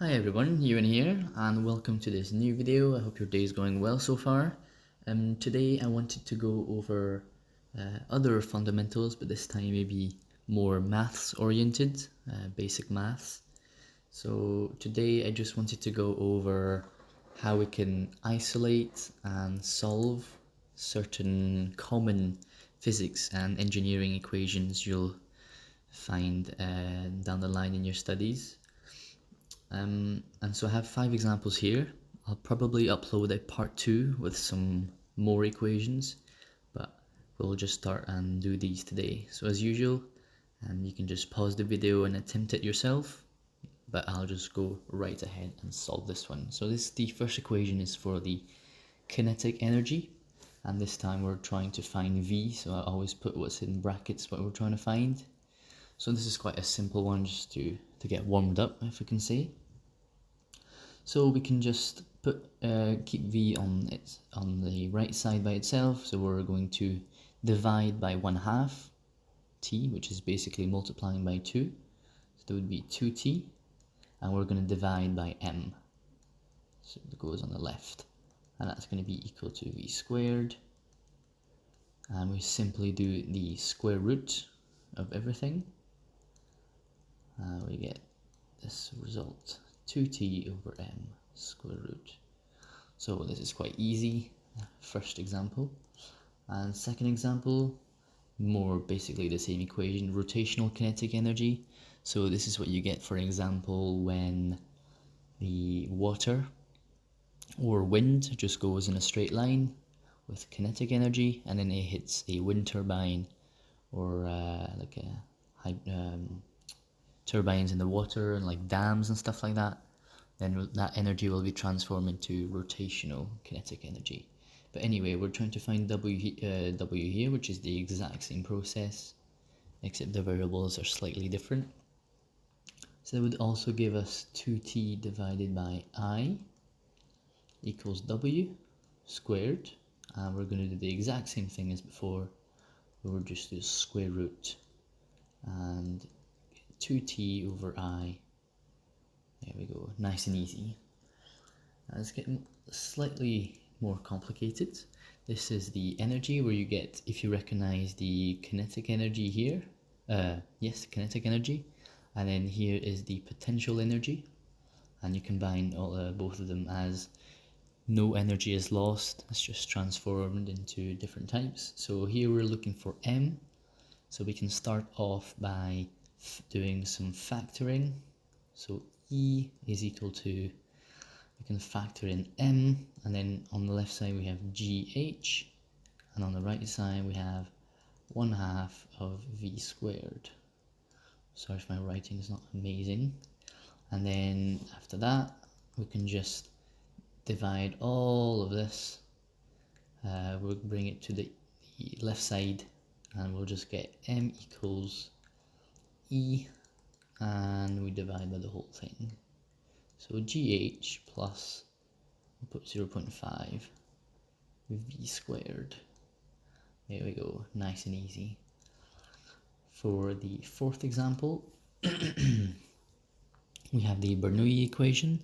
Hi everyone, Ewan here, and welcome to this new video. I hope your day is going well so far. Today I wanted to go over other fundamentals, but this time maybe more maths oriented, basic maths. So today I just wanted to go over how we can isolate and solve certain common physics and engineering equations you'll find down the line in your studies. And so I have 5 examples here. I'll probably upload a part 2 with some more equations, but we'll just start and do these today. So as usual, you can just pause the video and attempt it yourself, but I'll just go right ahead and solve this one. So the first equation is for the kinetic energy, and this time we're trying to find V, so I always put what's in brackets what we're trying to find. So this is quite a simple one just to get warmed up, if we can say. So we can just keep V on the right side by itself. So we're going to divide by 1/2 t, which is basically multiplying by 2. So that would be 2t, and we're going to divide by m. So it goes on the left, and that's going to be equal to v squared. And we simply do the square root of everything. We get this result, 2t over m square root. So this is quite easy, first example. And second example, more basically the same equation, rotational kinetic energy. So this is what you get, for example, when the water or wind just goes in a straight line with kinetic energy, and then it hits a wind turbine or turbines in the water and like dams and stuff like that. Then that energy will be transformed into rotational kinetic energy. But anyway, we're trying to find W here, which is the exact same process, except the variables are slightly different. So that would also give us 2t divided by I equals W squared. And we're going to do the exact same thing as before. We'll just do square root and 2t over I. There we go, nice and easy. Now it's getting slightly more complicated. This is the energy where you get, if you recognize the kinetic energy here, yes, kinetic energy, and then here is the potential energy, and you combine both of them as no energy is lost, it's just transformed into different types. So here we're looking for M, so we can start off by doing some factoring. So E is equal to, we can factor in M, and then on the left side we have GH, and on the right side we have 1/2 of V squared. Sorry if my writing is not amazing. And then after that we can just divide all of this, we'll bring it to the left side, and we'll just get M equals E, and we divide by the whole thing. So GH plus, we'll put 0.5 V squared. There we go, nice and easy. For the fourth example, we have the Bernoulli equation.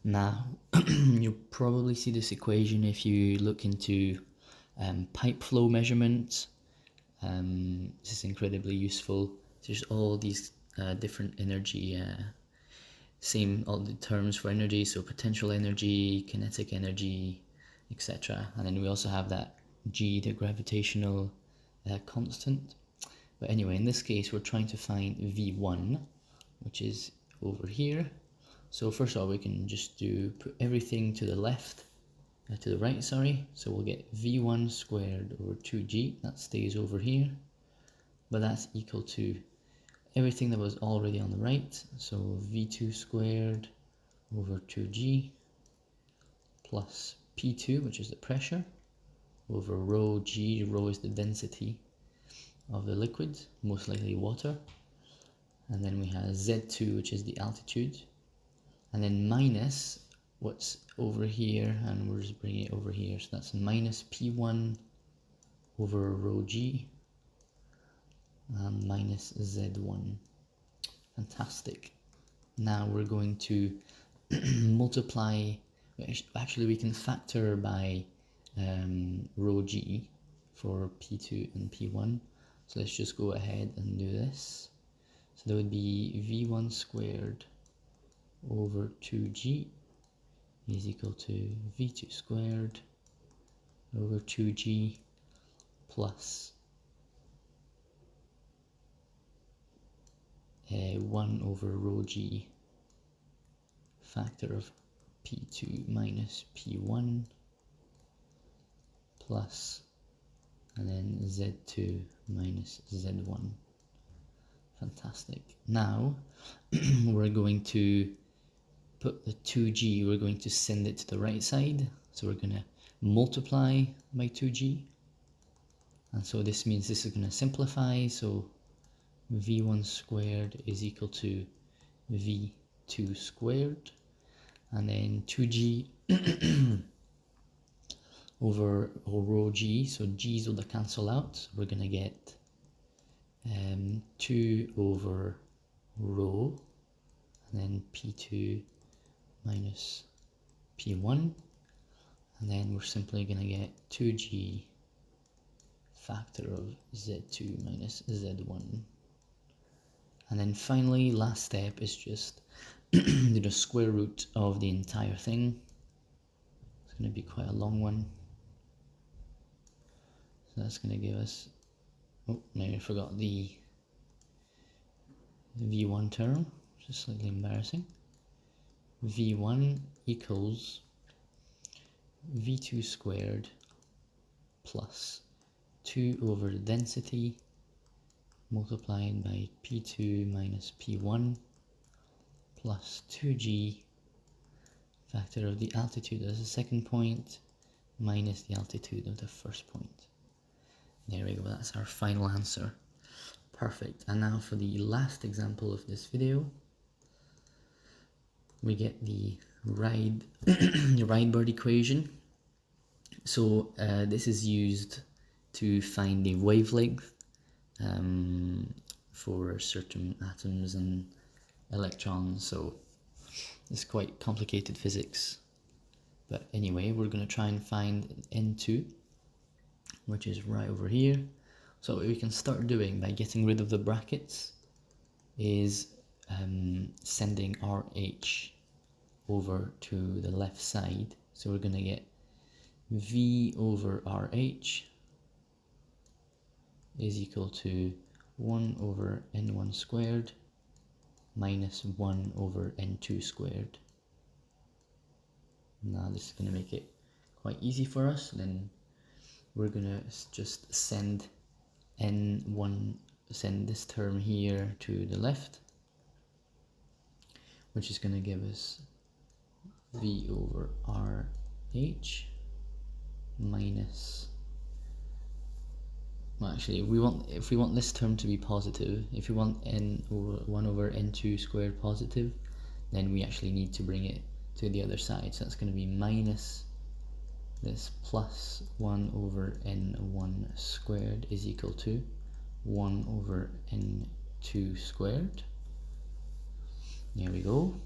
Now, you'll probably see this equation if you look into pipe flow measurements. This is incredibly useful. There's all these different energy, all the terms for energy, so potential energy, kinetic energy, etc. And then we also have that G, the gravitational constant. But anyway, in this case, we're trying to find V1, which is over here. So first of all, we can just put everything to the left, to the right, sorry. So we'll get V1 squared over 2G, that stays over here. But that's equal to everything that was already on the right. So V2 squared over 2G plus P2, which is the pressure, over rho G. Rho is the density of the liquid, most likely water. And then we have Z2, which is the altitude. And then minus what's over here, and we're just bringing it over here. So that's minus P1 over rho G and minus Z1. Fantastic. Now we're going to multiply, actually we can factor by rho g for P2 and P1. So let's just go ahead and do this. So that would be V1 squared over 2g is equal to V2 squared over 2g plus 1 over rho g factor of P2 minus P1 plus, and then Z2 minus Z1. Fantastic. Now we're going to put the 2g, we're going to send it to the right side. So we're going to multiply by 2g. And so this means this is going to simplify. So V1 squared is equal to V2 squared. And then 2g over rho g, so g's will cancel out. So we're going to get 2 over rho, and then P2 minus P1, and then we're simply going to get 2g factor of Z2 minus Z1. And then finally, last step is just do the square root of the entire thing. It's going to be quite a long one. So that's going to give us, oh, now I forgot the V1 term, which is slightly embarrassing. V1 equals V2 squared plus 2 over the density multiplied by P2 minus P1 plus 2g factor of the altitude as the second point minus the altitude of the first point. There we go, that's our final answer. Perfect. And now for the last example of this video, we get the Rydberg equation. So this is used to find the wavelength for certain atoms and electrons. So it's quite complicated physics. But anyway, we're going to try and find N2, which is right over here. So what we can start doing by getting rid of the brackets is sending RH over to the left side. So we're going to get V over RH is equal to 1 over N1 squared minus 1 over N2 squared. Now this is going to make it quite easy for us. Then we're going to just send send this term here to the left, which is going to give us V over RH minus, well, actually if we want this term to be positive, if we want N over 1 over N2 squared positive, then we actually need to bring it to the other side. So that's going to be minus this plus 1 over N1 squared is equal to 1 over N2 squared. There we go.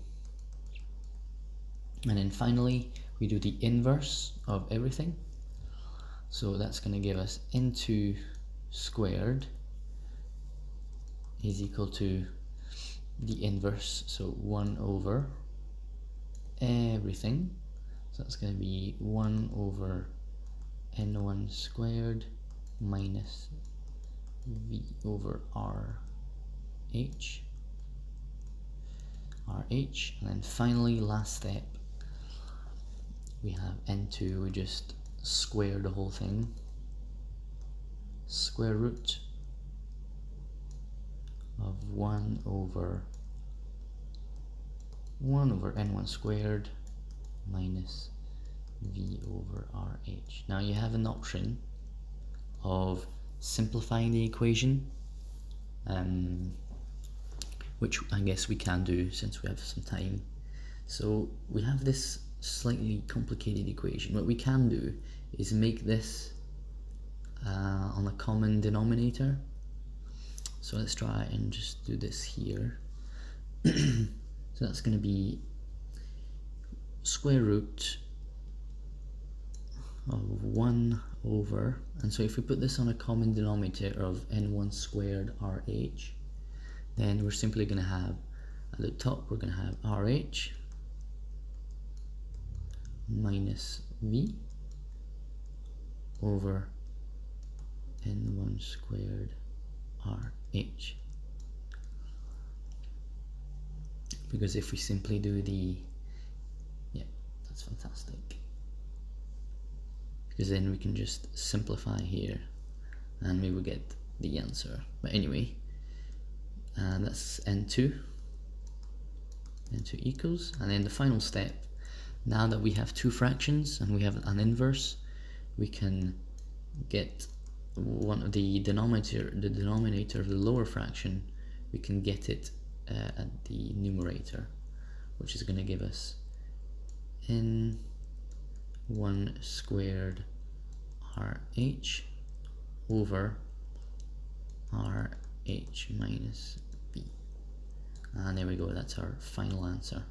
And then finally, we do the inverse of everything. So that's going to give us N2 squared is equal to the inverse, so 1 over everything. So that's going to be 1 over N1 squared minus V over RH. And then finally, last step, we have N2, we just square the whole thing. Square root of 1 over N1 squared minus V over RH. Now you have an option of simplifying the equation, which I guess we can do since we have some time. So we have this slightly complicated equation. What we can do is make this on a common denominator. So let's try and just do this here. So that's going to be square root of 1 over, and so if we put this on a common denominator of n1 squared RH, then we're simply going to have, at the top we're going to have RH minus V over n1 squared RH. Because if we simply do the, yeah, that's fantastic. Because then we can just simplify here and we will get the answer. But anyway, that's n2 equals, and then the final step, now that we have two fractions and we have an inverse, we can get one of the denominator of the lower fraction, we can get it at the numerator, which is going to give us n1 squared RH over RH minus B. And there we go, that's our final answer.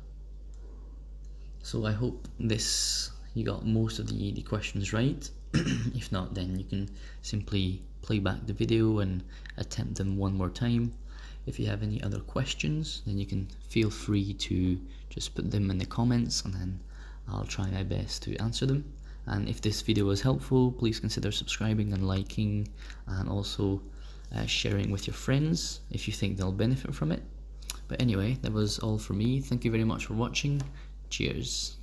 So I hope you got most of the questions right. If not, then you can simply play back the video and attempt them one more time. If you have any other questions, then you can feel free to just put them in the comments, and then I'll try my best to answer them. And if this video was helpful, please consider subscribing and liking, and also sharing with your friends if you think they'll benefit from it. But anyway, that was all from me. Thank you very much for watching. Cheers.